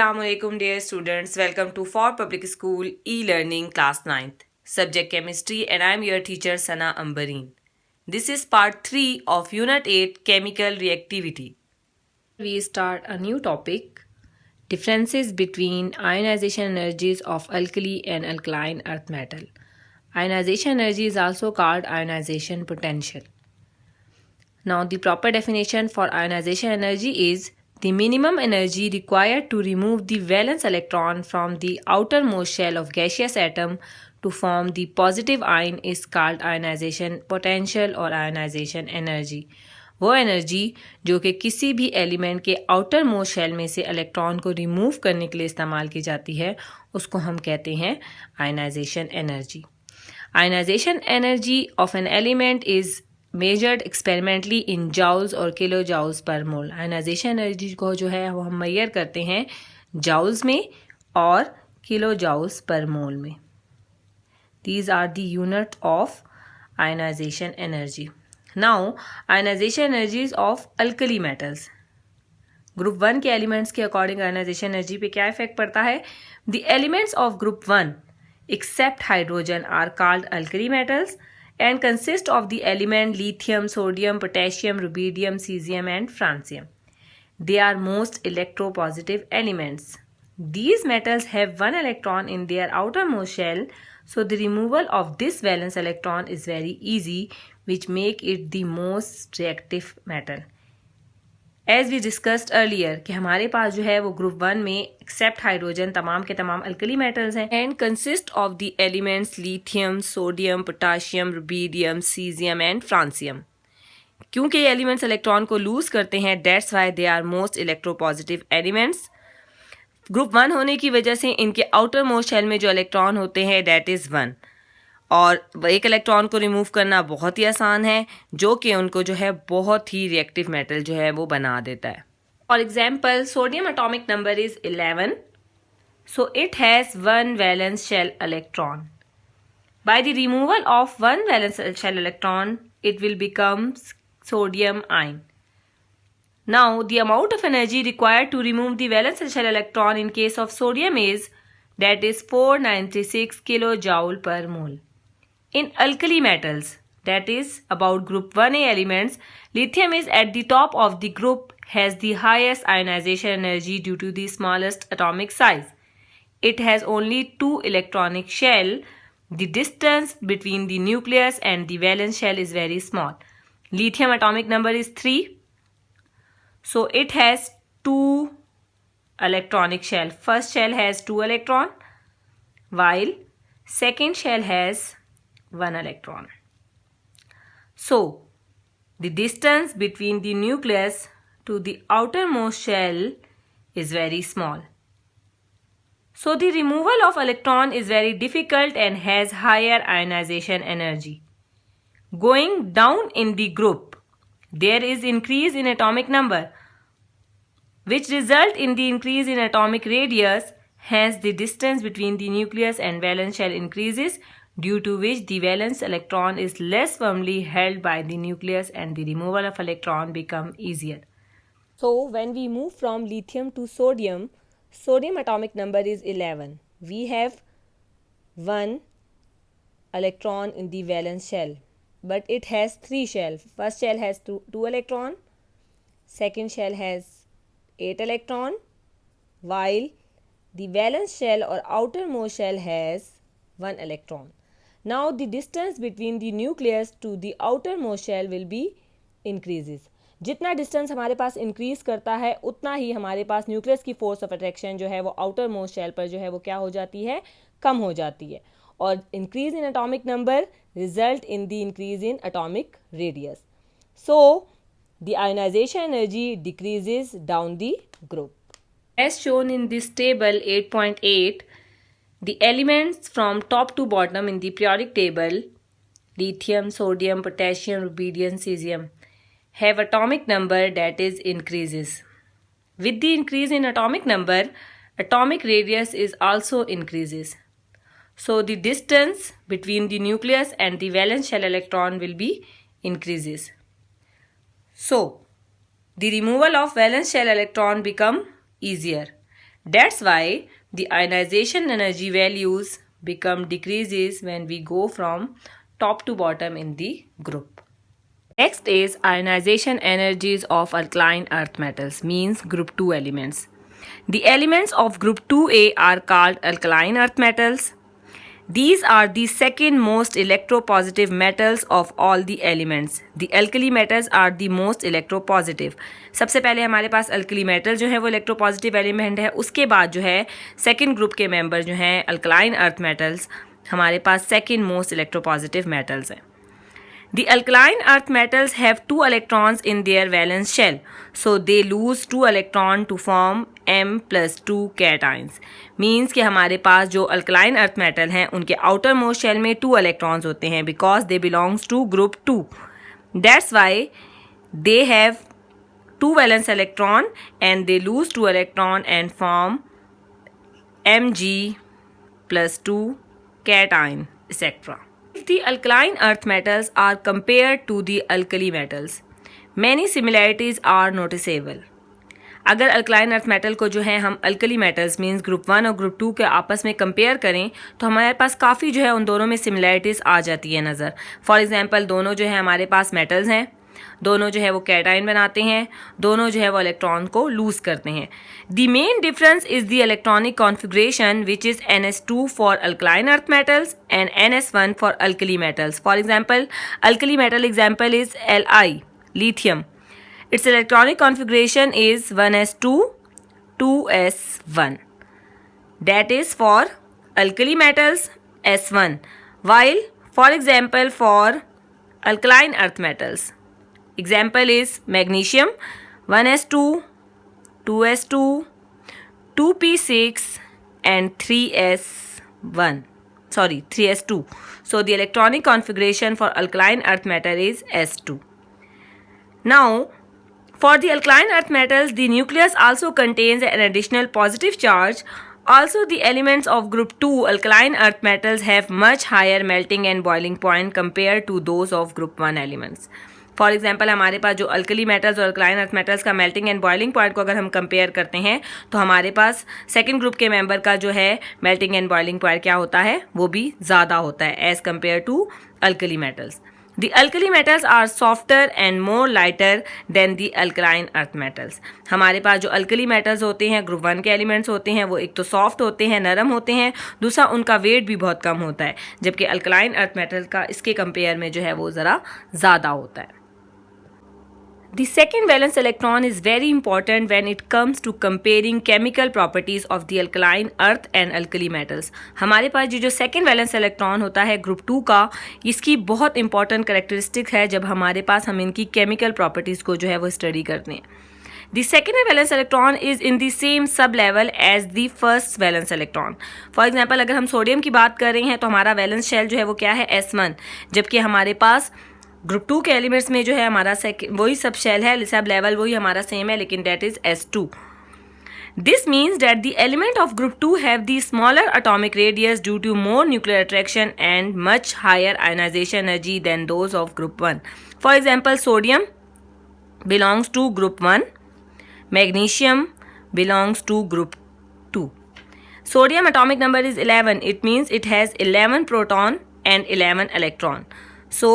Assalamualaikum dear students, welcome to For Public School e-learning class 9th, subject chemistry, and I am your teacher Sana Ambareen. This is part 3 of unit 8 chemical reactivity. We start a new topic, differences between ionization energies of alkali and alkaline earth metal. Ionization energy is also called ionization potential. Now the proper definition for ionization energy is the minimum energy required to remove the valence electron from the outermost shell of gaseous atom to form the positive ion is called ionization potential or ionization energy. वो energy जो कि किसी भी element के outer most shell में से electron को remove करने के लिए इस्तेमाल की जाती है उसको हम कहते हैं ionisation energy. Ionisation energy of an element is measured experimentally in joules और kilojoules per mole. Ionization energy को जो है वो हम मेजर करते हैं जाउल्स में और किलो जाउल्स पर मोल में. These are the unit of ionization energy. Now ionization energies of alkali metals. Group 1 के एलिमेंट्स के अकॉर्डिंग आयनाइजेशन एनर्जी पे क्या इफेक्ट पड़ता है? The elements of group 1 except hydrogen are called alkali metals and consist of the element lithium, sodium, potassium, rubidium, cesium and francium. They are most electropositive elements. These metals have one electron in their outermost shell, so the removal of this valence electron is very easy, which make it the most reactive metal. As we discussed earlier कि हमारे पास जो है वो group 1 में accept hydrogen तमाम के तमाम alkali metals हैं and consist of the elements lithium, sodium, potassium, rubidium, caesium and francium. क्योंकि ये एलिमेंट्स इलेक्ट्रॉन को लूज करते हैं that's why they are most electropositive elements. Group 1 होने की वजह से इनके आउटर मोस्ट शेल में जो इलेक्ट्रॉन होते हैं दैट इज़ 1 और एक इलेक्ट्रॉन को रिमूव करना बहुत ही आसान है जो कि उनको जो है बहुत ही रिएक्टिव मेटल जो है वो बना देता है. For example sodium atomic number is 11, so it has 1 valence shell electron. By the removal of 1 valence shell electron it will become sodium ion. Now the amount of energy required to remove the valence shell electron in case of sodium is that is 496 kilojoule per mole. In alkali metals, that is about group 1a elements, lithium is at the top of the group, has the highest ionization energy due to the smallest atomic size. It has only 2 electronic shell. The distance between the nucleus and the valence shell is very small. Lithium atomic number is 3. So it has 2 electronic shell. First shell has 2 electron while second shell has 1 electron. So the distance between the nucleus to the outermost shell is very small. So the removal of electron is very difficult and has higher ionization energy. Going down in the group, there is increase in atomic number which result in the increase in atomic radius. Hence the distance between the nucleus and valence shell increases, due to which the valence electron is less firmly held by the nucleus and the removal of electron become easier. So when we move from lithium to sodium, sodium atomic number is 11. We have 1 electron in the valence shell, but it has 3 shells. First shell has 2 electron, second shell has 8 electron, while the valence shell or outermost shell has 1 electron. Now the distance between the nucleus to the outermost shell will be increases. जितना distance हमारे पास increase करता है उतना ही हमारे पास nucleus की force of attraction जो है वो आउटर मोस्ट शेल पर जो है वो क्या हो जाती है, कम हो जाती है. और increase in atomic number result in the increase in atomic radius. So the ionization energy decreases down the group. As shown in this table 8.8, the elements from top to bottom in the periodic table, lithium, sodium, potassium, rubidium, cesium, have atomic number that is increases. With the increase in atomic number, atomic radius is also increases. So the distance between the nucleus and the valence shell electron will be increases. So, the removal of valence shell electron become easier That's why the ionization energy values become decreases when we go from top to bottom in the group. Next is ionization energies of alkaline earth metals, means group 2 elements. The elements of group 2A are called alkaline earth metals. These are the second most electropositive metals of all the elements. The alkali metals are the most electropositive. सबसे पहले हमारे पास alkali metal जो है वो electropositive element है. उसके बाद जो है second group के member जो हैं alkaline earth metals हमारे पास second most electropositive metals हैं. The alkaline earth metals have 2 electrons in their valence shell, so they lose 2 electron to form M plus 2 cations. Means कि हमारे पास जो alkaline earth metal हैं उनके outer most shell में 2 electrons होते हैं because they belongs to group 2. That's why they have 2 valence electron and they lose 2 electron and form Mg plus 2 cation, etc. If the alkaline earth metals are compared to the alkali metals, many similarities are noticeable. अगर alkaline earth metal को जो है हम alkali metals means group 1 और group 2 के आपस में compare करें तो हमारे पास काफ़ी जो है उन दोनों में सिमिलैरिटीज़ आ जाती है नज़र. फॉर एग्जांपल दोनों जो है हमारे पास मेटल्स हैं, दोनों जो है वो कैटाइन बनाते हैं, दोनों जो है वो इलेक्ट्रॉन को लूज करते हैं. The main difference is the electronic configuration which is NS2 for alkaline earth metals and NS1 for alkali metals. For example alkali metal example is Li, lithium. Its electronic configuration is 1s2 2s1. That is for alkali metals S1. While for example for alkaline earth metals, example is magnesium 1s2 2s2 2p6 and 3s2. So the electronic configuration for alkaline earth metal is S2. Now for the alkaline earth metals, the nucleus also contains an additional positive charge. Also, the elements of group 2 alkaline earth metals have much higher melting and boiling point compared to those of group 1 elements. For example हमारे पास जो alkali metals और alkaline earth metals का melting and boiling point को अगर हम compare करते हैं तो हमारे पास सेकंड ग्रुप के मेंबर का जो है मेल्टिंग एंड बॉइलिंग पॉइंट क्या होता है, वो भी ज़्यादा होता है as compare to alkali metals. The alkali metals are softer and more lighter than the alkaline earth metals. हमारे पास जो अल्कली मेटल्स होते हैं ग्रुप 1 के एलिमेंट्स होते हैं वो एक तो सॉफ्ट होते हैं, नरम होते हैं, दूसरा उनका वेट भी बहुत कम होता है, जबकि अल्कलाइन अर्थ मेटल का इसके कंपेयर में जो है वो ज़रा ज़्यादा होता है. The second valence electron is very important when it comes to comparing chemical properties of the alkaline earth and alkali metals. हमारे पास जो सेकेंड वैलेंस इलेक्ट्रॉन होता है ग्रुप 2 का, इसकी बहुत इंपॉर्टेंट करेक्टरिस्टिक है जब हमारे पास हम इनकी केमिकल प्रॉपर्टीज़ को जो है वो स्टडी करते हैं. The second valence electron is in the same sub level as the first valence electron. For example अगर हम सोडियम की बात कर रहे हैं तो हमारा वैलेंस शेल जो है वो क्या है S1, जबकि हमारे पास ग्रुप 2 के एलिमेंट्स में जो है हमारा वही सब शेल है, सब लेवल वही हमारा सेम है, लेकिन that is S2. This means that the element of group 2 have the smaller atomic radius due to more nuclear attraction and much higher ionization energy than those of group 1. For example, sodium belongs to group 1, magnesium belongs to group 2. Sodium atomic number is 11. It means it has 11 proton and 11 electron. So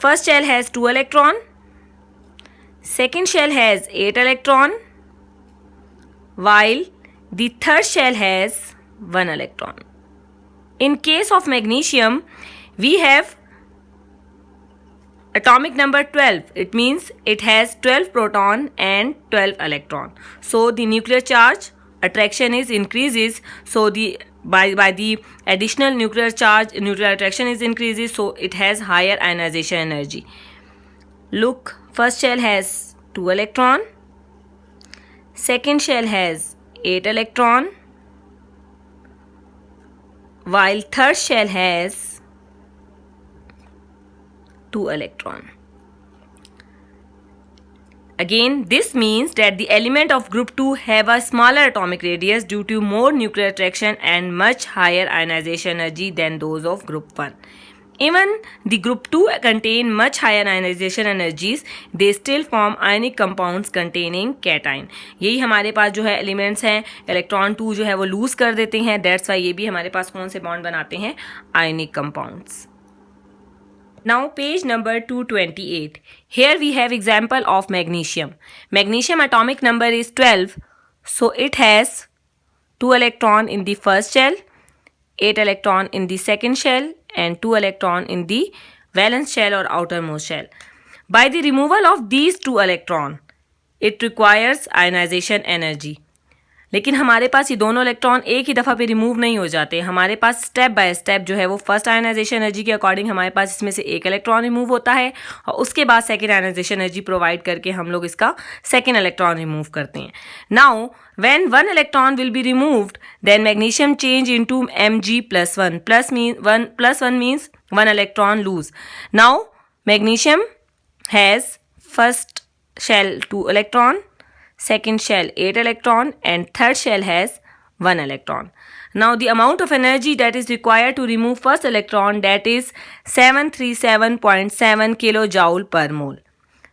first shell has 2 electron, second shell has 8 electron, while the third shell has 1 electron. In case of magnesium, we have atomic number 12. It means it has 12 proton and 12 electron. So the nuclear charge attraction is increases. So the by the additional nuclear charge, nuclear attraction is increases, so it has higher ionization energy. Look, first shell has 2 electron, second shell has 8 electron, while third shell has 2 electron. Again, this means that the element of group 2 have a smaller atomic radius due to more nuclear attraction and much higher ionization energy than those of group 1. Even the group 2 contain much higher ionization energies, they still form ionic compounds containing cation. यही हमारे पास जो है elements हैं, electron 2 जो है वो loose कर देते हैं, दैट्स वाई ये भी हमारे पास कौन से बॉन्ड बनाते हैं, ionic compounds. Now page number 228. Here we have example of magnesium. Magnesium atomic number is 12, so it has 2 electron in the first shell, 8 electron in the second shell and 2 electron in the valence shell or outermost shell. By the removal of these 2 electron, it requires ionization energy. लेकिन हमारे पास ये दोनों electron एक ही दफ़ा पे remove नहीं हो जाते, हमारे पास स्टेप बाय स्टेप जो है वो फर्स्ट आयनाइजेशन एनर्जी के अकॉर्डिंग हमारे पास इसमें से एक इलेक्ट्रॉन रिमूव होता है और उसके बाद सेकेंड आयनाइजेशन एनर्जी प्रोवाइड करके हम लोग इसका सेकेंड इलेक्ट्रॉन रिमूव करते हैं. Now when one electron will be removed, then magnesium change into Mg+1. +1 means one electron lose. Now magnesium has first shell 2 electron, second shell 8 electron and third shell has 1 electron. Now the amount of energy that is required to remove first electron, that is 737.7 kilojoule per mole.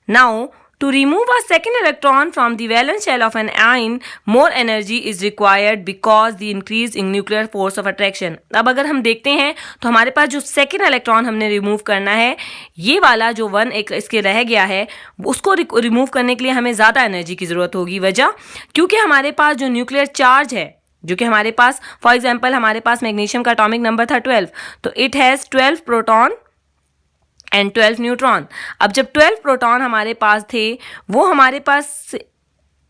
Now to remove a second electron from the valence shell of an ion, more energy is required because the increase in nuclear force of attraction. अब अगर हम देखते हैं तो हमारे पास जो second electron हमने remove करना है, ये वाला जो 1 एक इसके रह गया है, उसको रिमूव करने के लिए हमें ज़्यादा एनर्जी की ज़रूरत होगी. वजह क्योंकि हमारे पास जो न्यूक्लियर चार्ज है, जो कि हमारे पास फॉर एग्जाम्पल हमारे पास मैग्नीशियम का एटॉमिक नंबर था 12, तो it has 12 proton and 12 neutron. अब जब 12 प्रोटॉन हमारे पास थे, वो हमारे पास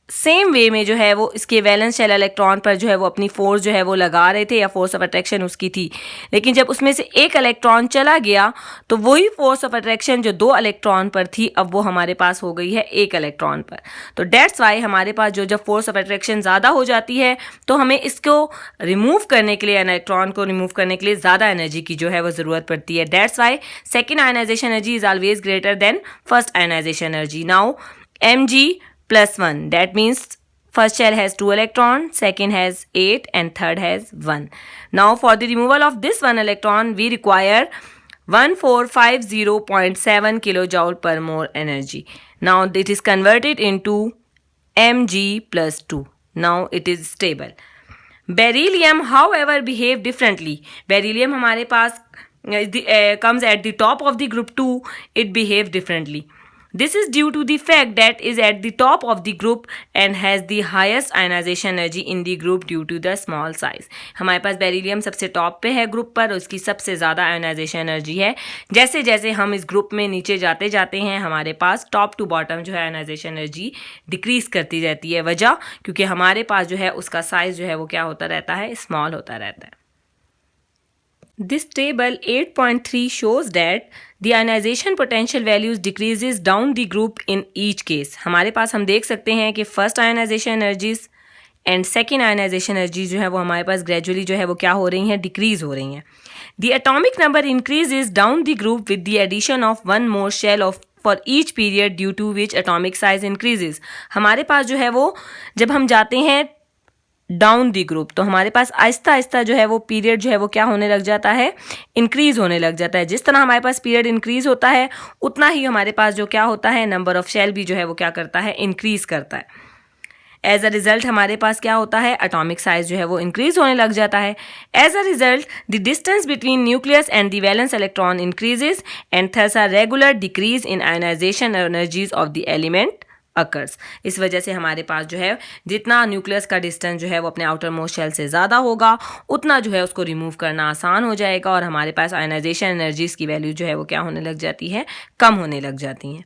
सेम वे में जो है वो इसके वैलेंस शेल इलेक्ट्रॉन पर जो है वो अपनी फोर्स जो है वो लगा रहे थे या फोर्स ऑफ अट्रैक्शन उसकी थी. लेकिन जब उसमें से एक इलेक्ट्रॉन चला गया तो वही फोर्स ऑफ अट्रैक्शन जो 2 इलेक्ट्रॉन पर थी अब वो हमारे पास हो गई है 1 इलेक्ट्रॉन पर. तो डेट्स वाई हमारे पास जो जब फोर्स ऑफ अट्रैक्शन ज़्यादा हो जाती है तो हमें इसको रिमूव करने के लिए, इलेक्ट्रॉन को रिमूव करने के लिए ज़्यादा एनर्जी की जो है वो ज़रूरत पड़ती है. That's why second ionization energy is always greater than first ionization energy. Now Mg+1, that means first shell has 2 electron, second has 8 and third has 1. Now for the removal of this 1 electron we require 1450.7 kilojoule per mole energy. Now it is converted into Mg+2. Now it is stable. Beryllium however behave differently. Beryllium हमारे पास comes at the top of the group 2, it behave differently. This is due to the fact that is at the top of the group and has the highest ionization energy in the group due to the small size. हमारे पास beryllium सबसे top पे है group पर, उसकी सबसे ज़्यादा ionisation energy है. जैसे जैसे हम इस ग्रुप में नीचे जाते जाते हैं हमारे पास टॉप टू बॉटम जो है आयोनाइजेशन एनर्जी डिक्रीज करती रहती है. वजह क्योंकि हमारे पास जो है उसका साइज जो है वो क्या होता रहता है, स्मॉल होता रहता है. This table 8.3 shows that the ionization potential values decreases down the group in each case. हमारे पास हम देख सकते हैं कि first ionization energies and second ionization energy जो है वो हमारे पास ग्रेजुअली जो है वो क्या हो रही हैं, डिक्रीज हो रही हैं. The atomic number increases down the group with the addition of one more shell of for each period due to which atomic size increases. हमारे पास जो है वो जब हम जाते हैं डाउन दी ग्रुप तो हमारे पास आहिस्ता आहिस्ता जो है वो पीरियड जो है वो क्या होने लग जाता है, इंक्रीज होने लग जाता है. जिस तरह हमारे पास पीरियड इंक्रीज होता है उतना ही हमारे पास जो क्या होता है, नंबर ऑफ शेल भी जो है वो क्या करता है, इंक्रीज करता है. एज अ रिजल्ट हमारे पास क्या होता है, एटॉमिक साइज जो है वो इंक्रीज होने लग जाता है. As a result the distance between nucleus and the valence electron increases and thus a regular decrease in ionization energies of the element occurs. इस वजह से हमारे पास जो है जितना न्यूक्लियस का डिस्टेंस जो है वो अपने आउटर मोस्ट शेल से ज़्यादा होगा उतना जो है उसको रिमूव करना आसान हो जाएगा और हमारे पास आयनाइजेशन एनर्जीज की वैल्यू जो है वो क्या होने लग जाती है, कम होने लग जाती हैं.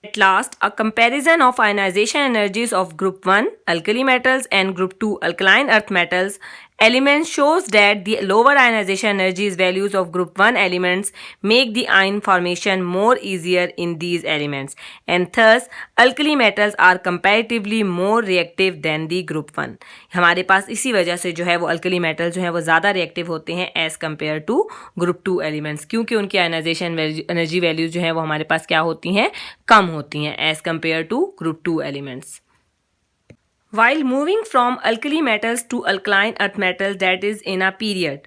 At last, a comparison of ionization energies of group 1 alkali metals and group 2 alkaline earth metals elements shows that the lower ionization energies values of group 1 elements make the ion formation more easier in these elements and thus alkali metals are comparatively more reactive than the group 1. हमारे पास इसी वजह से जो है वो alkali metals जो है वो ज़्यादा reactive होते हैं as compared to group 2 elements क्योंकि उनकी ionization energy values जो है वो हमारे पास क्या होती हैं, कम होती हैं as compared to group 2 elements. While moving from alkali metals to alkaline earth metals, that is in a period,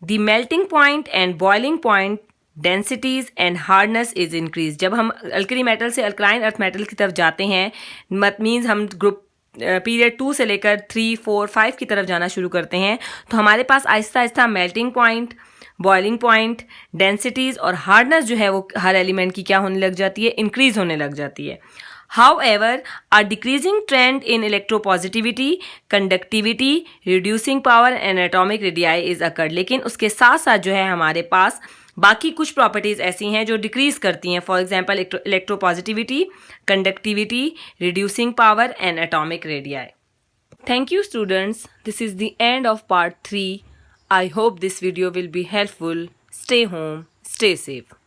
the melting point and boiling point densities and hardness is increase. जब हम अल्कली मेटल से alkaline earth metal की तरफ जाते हैं, मत means हम group period 2 से लेकर 3, 4, 5 की तरफ जाना शुरू करते हैं, तो हमारे पास Aahista Aahista melting point, boiling point, densities और हार्डनेस जो है वो हर एलिमेंट की क्या होने लग जाती है, इंक्रीज होने लग जाती है। However, a decreasing trend in electropositivity, conductivity, reducing power and atomic radii is occurred। लेकिन उसके साथ साथ जो है हमारे पास बाकी कुछ प्रॉपर्टीज ऐसी हैं जो डिक्रीज करती हैं। For example electropositivity, conductivity, reducing power and atomic radii. Thank you students. This is the end of part 3. I hope this video will be helpful. Stay home, stay safe.